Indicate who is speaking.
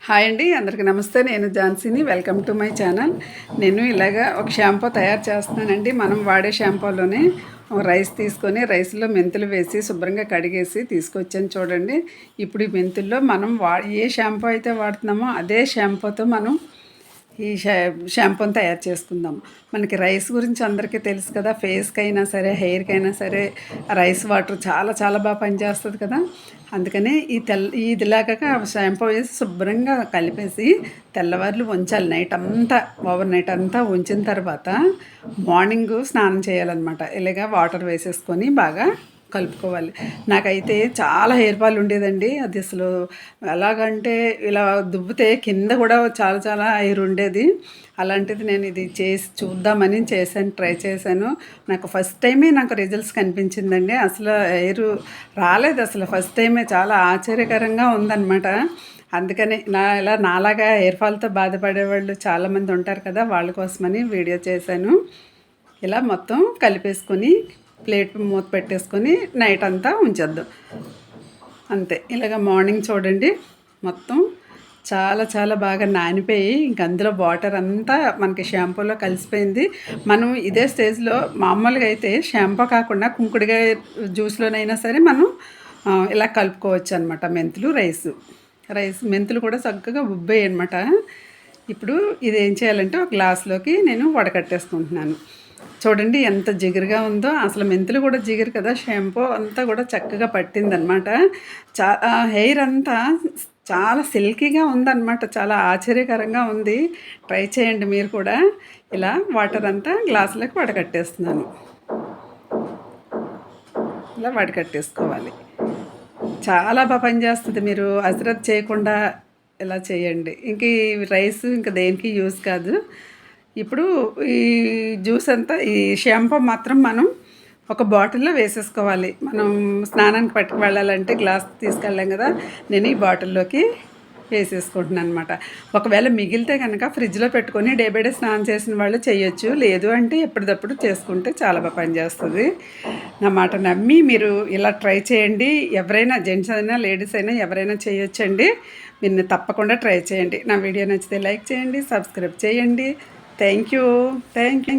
Speaker 1: Hi అండి, అందరికీ నమస్తే. నేను ఝాన్సీని. Welcome to my channel. నేను ఇలాగా ఒక షాంపూ తయారు చేస్తున్నానండి. మనం వాడే షాంపూలోనే రైస్ తీసుకొని రైస్లో మెంతులు వేసి శుభ్రంగా కడిగేసి తీసుకొచ్చాను చూడండి. ఇప్పుడు ఈ మెంతుల్లో మనం ఏ షాంపూ అయితే వాడుతున్నామో అదే షాంపూతో మనం ఈ షాంపూని తయారు చేసుకుందాం. మనకి రైస్ గురించి అందరికీ తెలుసు కదా. ఫేస్కి అయినా సరే, హెయిర్కి అయినా సరే రైస్ వాటర్ చాలా చాలా బాగా పనిచేస్తుంది కదా. అందుకని ఇదిలాగా షాంపూ వేసి శుభ్రంగా కలిపేసి తెల్లవారులు ఉంచాలి. నైట్ అంతా, ఓవర్ నైట్ అంతా ఉంచిన తర్వాత మార్నింగ్ స్నానం చేయాలన్నమాట. ఇలాగా వాటర్ వేసేసుకొని బాగా కలుపుకోవాలి. నాకైతే చాలా హెయిర్ ఫాల్ ఉండేదండి. అది అసలు ఎలాగంటే ఇలా దువ్వితే కింద కూడా చాలా చాలా హెయిర్ ఉండేది. అలాంటిది నేను ఇది చేసి చూద్దామని ట్రై చేశాను. నాకు ఫస్ట్ టైమే నాకు రిజల్ట్స్ కనిపించిందండి. అసలు హెయిర్ రాలేదు, అసలు ఫస్ట్ టైమే. చాలా ఆశ్చర్యకరంగా ఉందన్నమాట. అందుకని నాలాగా హెయిర్ ఫాల్తో బాధపడేవాళ్ళు చాలామంది ఉంటారు కదా, వాళ్ళ కోసమని వీడియో చేశాను. ఇలా మొత్తం కలిపేసుకొని ప్లేట్ మూత పెట్టేసుకొని నైట్ అంతా ఉంచేద్దాం అంతే. ఇలాగ మార్నింగ్ చూడండి మొత్తం చాలా చాలా బాగా నానిపోయి ఇంక అందులో వాటర్ అంతా మనకి షాంపూలో కలిసిపోయింది. మనం ఇదే స్టేజ్లో మామూలుగా అయితే షాంపూ కాకుండా కుంకుడుకాయ జ్యూస్లోనైనా సరే మనం ఇలా కలుపుకోవచ్చు అనమాట. మెంతులు కూడా చక్కగా ఉబ్బాయి అనమాట. ఇప్పుడు ఇది ఏం చేయాలంటే ఒక గ్లాస్లోకి నేను వడకట్టేసుకుంటున్నాను. చూడండి ఎంత జిగురుగా ఉందో. అసలు మెంతులు కూడా జిగురు కదా. షాంపూ అంతా కూడా చక్కగా పట్టిందనమాట. హెయిర్ అంతా చాలా సిల్కీగా ఉందన్నమాట. చాలా ఆశ్చర్యకరంగా ఉంది. ట్రై చేయండి మీరు కూడా. ఇలా వాటర్ అంతా గ్లాసులోకి వడకట్టేస్తున్నాను. ఇలా వడకట్టేసుకోవాలి. చాలా బాగా పనిచేస్తుంది. మీరు అశ్రద్ధ చేయకుండా ఇలా చేయండి. ఇంక ఈ రైస్ ఇంకా దేనికి యూజ్ కాదు. ఇప్పుడు ఈ జ్యూస్ అంతా, ఈ షాంపూ మాత్రం మనం ఒక బాటిల్లో వేసేసుకోవాలి. మనం స్నానానికి పట్టుకు వెళ్ళాలంటే గ్లాస్ తీసుకెళ్ళాం కదా, నేను ఈ బాటిల్లోకి వేసేసుకుంటున్నాను అనమాట. ఒకవేళ మిగిలితే కనుక ఫ్రిడ్జ్లో పెట్టుకొని డే బై డే స్నానం చేసిన వాళ్ళు చేయొచ్చు. లేదు అంటే ఎప్పటికప్పుడు చేసుకుంటే చాలా బాగా పనిచేస్తుంది. నా మాట నమ్మి మీరు ఇలా ట్రై చేయండి. ఎవరైనా జెంట్స్ అయినా లేడీస్ అయినా ఎవరైనా చేయొచ్చండి. మీరు తప్పకుండా ట్రై చేయండి. నా వీడియో నచ్చితే లైక్ చేయండి, సబ్స్క్రైబ్ చేయండి. Thank you.